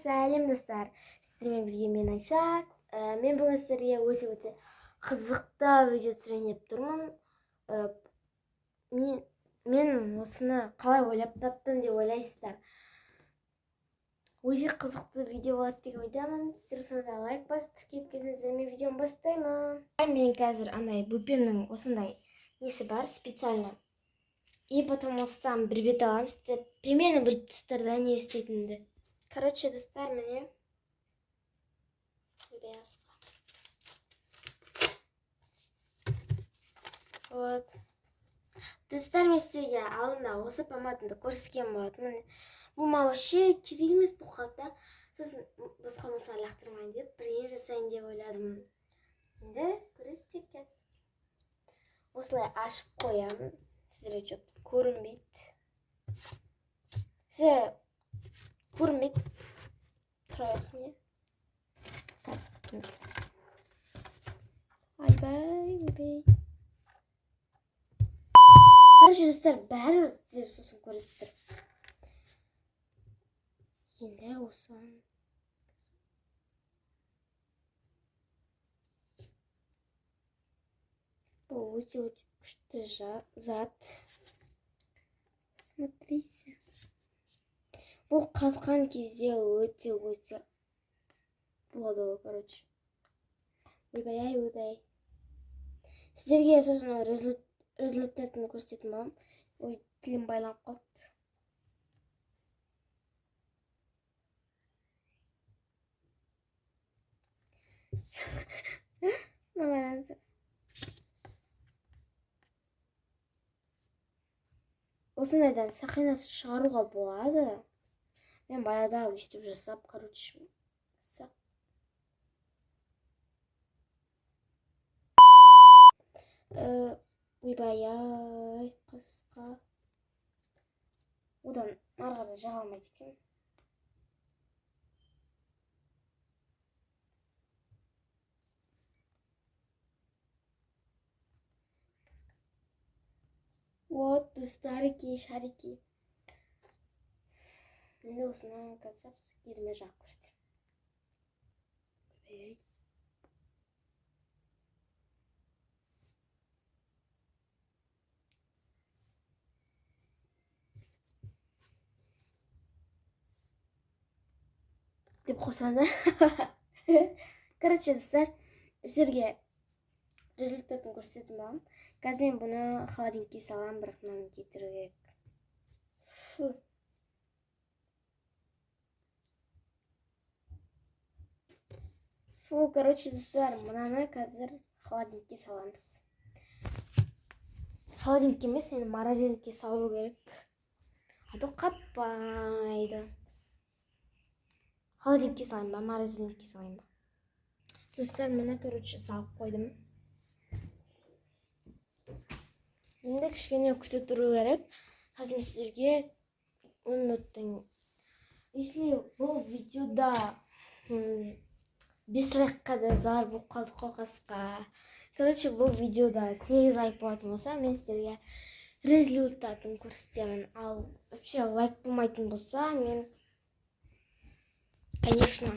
сәлем достар. Сіздермен бірге мен Айша. Мен бүгін сіздерге өте қызықты видео түсірейін деп тұрмын. Мен осыны қалай ойлап таптым деп ойлайсыздар. Өте қызықты видео болады деп ойдамын. Сіздер сонда лайк басып тіркеліп кетіңіздермен видеоны бастаймын. Мен қазір андай бөпемнің осындай несі бар специально. И потом осыдан бір бет аламын. Сіздер примерно біліп тұрсыздар да не істейтінімді. Короче, достар, мне вот. Достар, мен сіздерге алдында осы помадымды көрсеткен болатын. Бұл вообще керек емес бұл қалта. Сосын басқа мысал лақтырмайын деп, бірдеңе жасайын деп ойладым. Енді көресіздер қазір. Осылай ашып қоямын. Сіздерге что-то көрінбейді. Сіздер көрінбейді. Тұрасың не? Қазір. Айбай. Короче, достар, бәрі сіздер сосын көресіздер. Енді осыған. Бұл өте күшті зат. Смотрите. Бұл қатқан кезде өте болады, короче. Ойбай. Сіздерге сосын результатын көрсететін болам. Ой, тілім байланып қалды. Намарансы. Осындайдан сақинасы шығаруға болады. Мен баяда өстіп жасап, короче. Ойбай, қысқа. Одан марғары жаға алмайды екен. Вот, достарики, шарики. Енді осыны қазір еріме жақ көрсетем. Деп қосады. Короче, достар, сіздерге результатын көрсететін боламын. Қазір мен бұны холодильникке салам, бірақ мынаны кетіру керек. Короче, достар, мынаны қазір холодильникке саламыз. Холодильникке емес, енді морозильникке салу керек. Ады қаппайды. Холодильникке салайын ба, морозильникке салайын ба. Достар, мына, короче, салып қойдым. Енді кішкене күте тұру керек. Қазір сіздерге 10 минуттан. Если бұл видеода 5 лайкқа да зар болып қалды қоқасқа. Короче, бұл видеода 8 лайк болатын болса, мен сіздерге результатын көрсетемін. Ал вообще лайк болмайтын болса, мен, конечно,